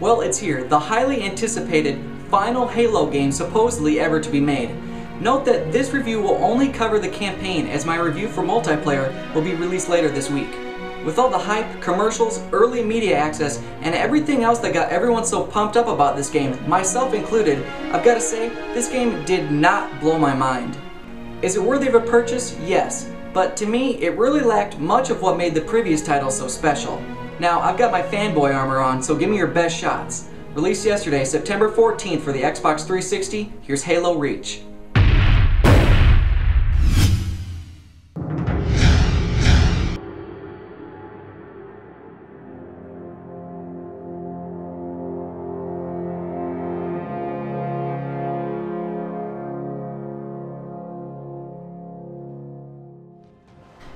Well, it's here, the highly anticipated final Halo game supposedly ever to be made. Note that this review will only cover the campaign, as my review for multiplayer will be released later this week. With all the hype, commercials, early media access, and everything else that got everyone so pumped up about this game, myself included, I've got to say, this game did not blow my mind. Is it worthy of a purchase? Yes, but to me, it really lacked much of what made the previous title so special. Now, I've got my fanboy armor on, so give me your best shots. Released yesterday, September 14th for the Xbox 360, here's Halo Reach.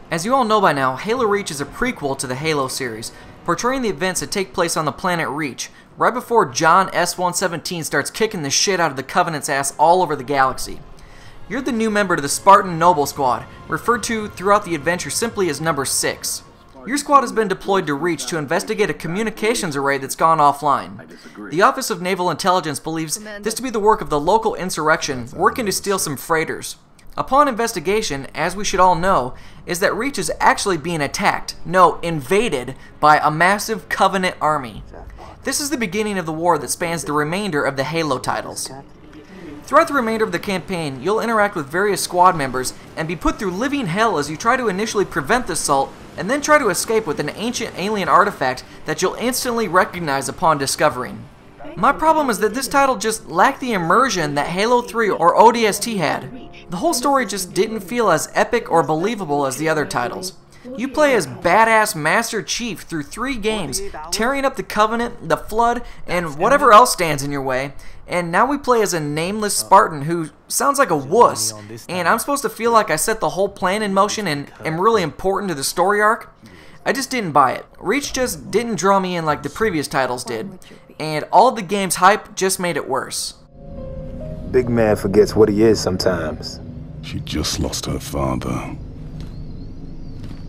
As you all know by now, Halo Reach is a prequel to the Halo series, portraying the events that take place on the planet Reach, right before John S-117 starts kicking the shit out of the Covenant's ass all over the galaxy. You're the new member to the Spartan Noble Squad, referred to throughout the adventure simply as Number 6. Your squad has been deployed to Reach to investigate a communications array that's gone offline. The Office of Naval Intelligence believes this to be the work of the local insurrection working to steal some freighters. Upon investigation, as we should all know, is that Reach is actually being attacked, no, invaded, by a massive Covenant army. This is the beginning of the war that spans the remainder of the Halo titles. Throughout the remainder of the campaign, you'll interact with various squad members and be put through living hell as you try to initially prevent the assault and then try to escape with an ancient alien artifact that you'll instantly recognize upon discovering. My problem is that this title just lacked the immersion that Halo 3 or ODST had. The whole story just didn't feel as epic or believable as the other titles. You play as badass Master Chief through 3 games, tearing up the Covenant, the Flood, and whatever else stands in your way, and now we play as a nameless Spartan who sounds like a wuss, and I'm supposed to feel like I set the whole plan in motion and am really important to the story arc? I just didn't buy it. Reach just didn't draw me in like the previous titles did, and all of the game's hype just made it worse. Big man forgets what he is sometimes. She just lost her father.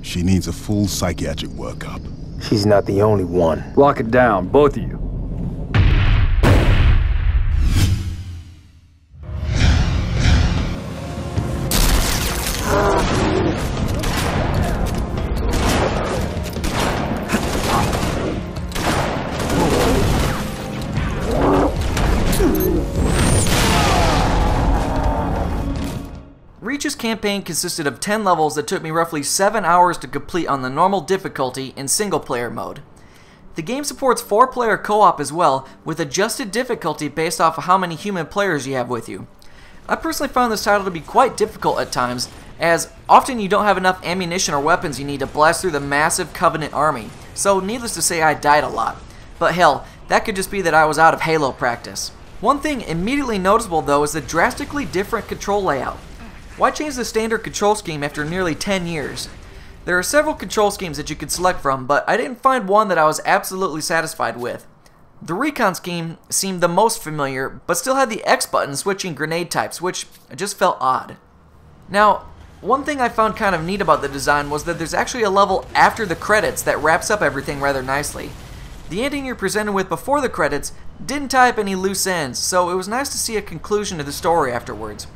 She needs a full psychiatric workup. She's not the only one. Lock it down, both of you. Reach's campaign consisted of 10 levels that took me roughly 7 hours to complete on the normal difficulty in single-player mode. The game supports 4-player co-op as well, with adjusted difficulty based off of how many human players you have with you. I personally found this title to be quite difficult at times, as often you don't have enough ammunition or weapons you need to blast through the massive Covenant army, so needless to say I died a lot. But hell, that could just be that I was out of Halo practice. One thing immediately noticeable though is the drastically different control layout. Why change the standard control scheme after nearly 10 years? There are several control schemes that you could select from, but I didn't find one that I was absolutely satisfied with. The recon scheme seemed the most familiar, but still had the X button switching grenade types, which just felt odd. Now, one thing I found kind of neat about the design was that there's actually a level after the credits that wraps up everything rather nicely. The ending you're presented with before the credits didn't tie up any loose ends, so it was nice to see a conclusion to the story afterwards.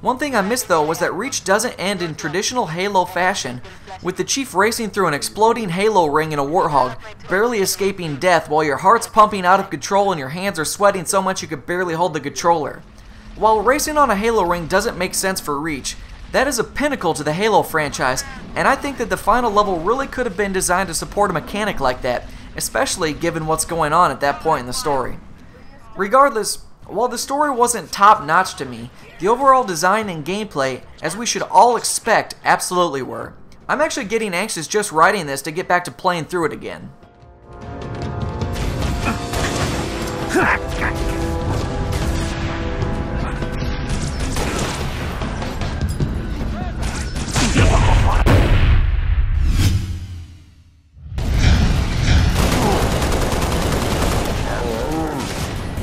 One thing I missed though was that Reach doesn't end in traditional Halo fashion, with the Chief racing through an exploding Halo ring in a Warthog, barely escaping death while your heart's pumping out of control and your hands are sweating so much you could barely hold the controller. While racing on a Halo ring doesn't make sense for Reach, that is a pinnacle to the Halo franchise, and I think that the final level really could have been designed to support a mechanic like that, especially given what's going on at that point in the story. Regardless, while the story wasn't top-notch to me, the overall design and gameplay, as we should all expect, absolutely were. I'm actually getting anxious just writing this to get back to playing through it again.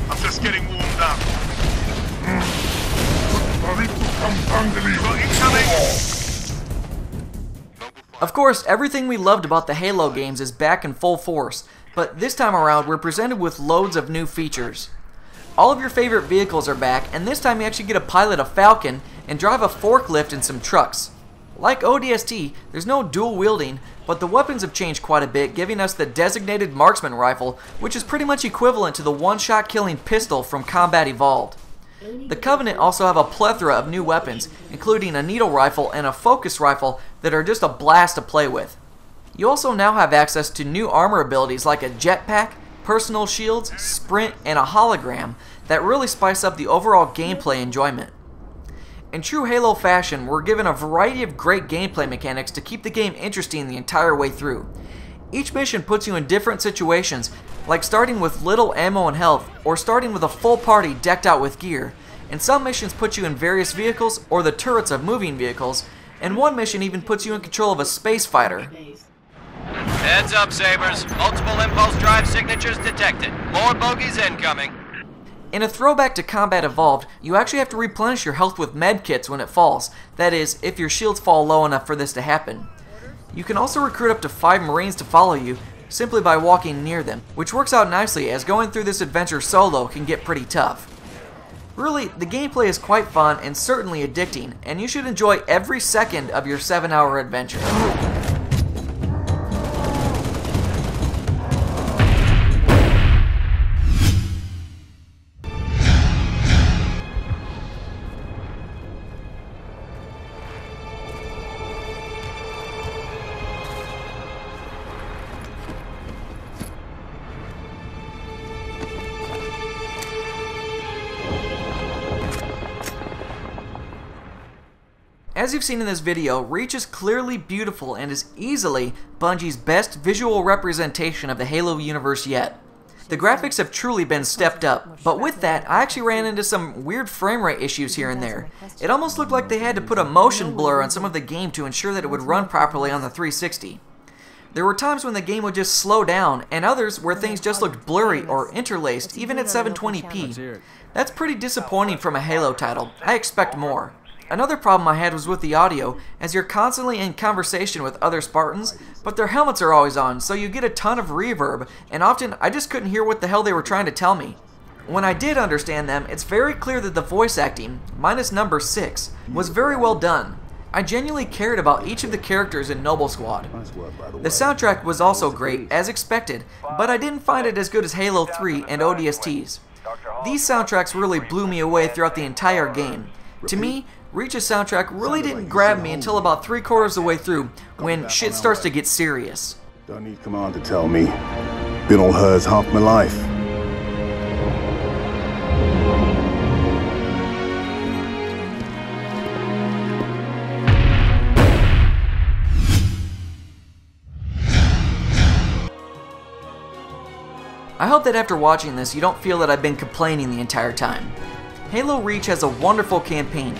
I'm just getting warmed up. Of course, everything we loved about the Halo games is back in full force, but this time around we're presented with loads of new features. All of your favorite vehicles are back, and this time you actually get to pilot a Falcon and drive a forklift and some trucks. Like ODST, there's no dual wielding, but the weapons have changed quite a bit, giving us the designated marksman rifle, which is pretty much equivalent to the one-shot killing pistol from Combat Evolved. The Covenant also have a plethora of new weapons, including a needle rifle and a focus rifle that are just a blast to play with. You also now have access to new armor abilities like a jetpack, personal shields, sprint, and a hologram that really spice up the overall gameplay enjoyment. In true Halo fashion, we're given a variety of great gameplay mechanics to keep the game interesting the entire way through. Each mission puts you in different situations, like starting with little ammo and health, or starting with a full party decked out with gear, and some missions put you in various vehicles or the turrets of moving vehicles, and one mission even puts you in control of a space fighter. Heads up, Sabers. Multiple impulse drive signatures detected. More bogeys incoming. In a throwback to Combat Evolved, you actually have to replenish your health with med kits when it falls, that is, if your shields fall low enough for this to happen. You can also recruit up to 5 Marines to follow you, simply by walking near them, which works out nicely as going through this adventure solo can get pretty tough. Really, the gameplay is quite fun and certainly addicting, and you should enjoy every second of your 7-hour adventure. As you've seen in this video, Reach is clearly beautiful and is easily Bungie's best visual representation of the Halo universe yet. The graphics have truly been stepped up, but with that, I actually ran into some weird frame rate issues here and there. It almost looked like they had to put a motion blur on some of the game to ensure that it would run properly on the 360. There were times when the game would just slow down, and others where things just looked blurry or interlaced, even at 720p. That's pretty disappointing from a Halo title. I expect more. Another problem I had was with the audio, as you're constantly in conversation with other Spartans, but their helmets are always on, so you get a ton of reverb, and often I just couldn't hear what the hell they were trying to tell me. When I did understand them, it's very clear that the voice acting, minus number 6, was very well done. I genuinely cared about each of the characters in Noble Squad. The soundtrack was also great, as expected, but I didn't find it as good as Halo 3 and ODST's. These soundtracks really blew me away throughout the entire game. To me, Reach's soundtrack really didn't grab me until about 3/4 of the way through, when shit starts to get serious. Don't need command to tell me. Been on hers half my life. I hope that after watching this, you don't feel that I've been complaining the entire time. Halo Reach has a wonderful campaign.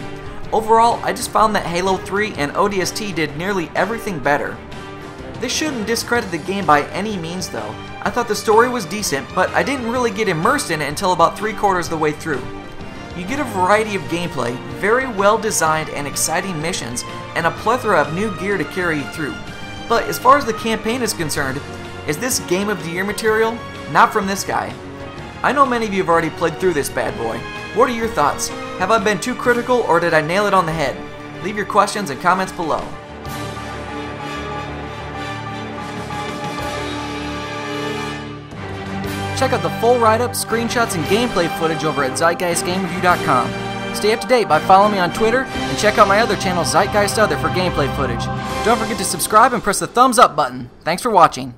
Overall, I just found that Halo 3 and ODST did nearly everything better. This shouldn't discredit the game by any means though. I thought the story was decent, but I didn't really get immersed in it until about 3/4 of the way through. You get a variety of gameplay, very well designed and exciting missions, and a plethora of new gear to carry you through. But as far as the campaign is concerned, is this Game of the Year material? Not from this guy. I know many of you have already played through this bad boy. What are your thoughts? Have I been too critical or did I nail it on the head? Leave your questions and comments below. Check out the full write-up, screenshots, and gameplay footage over at ZeitgeistGameReview.com. Stay up to date by following me on Twitter and check out my other channel, Zeitgeist Other, for gameplay footage. Don't forget to subscribe and press the thumbs up button. Thanks for watching.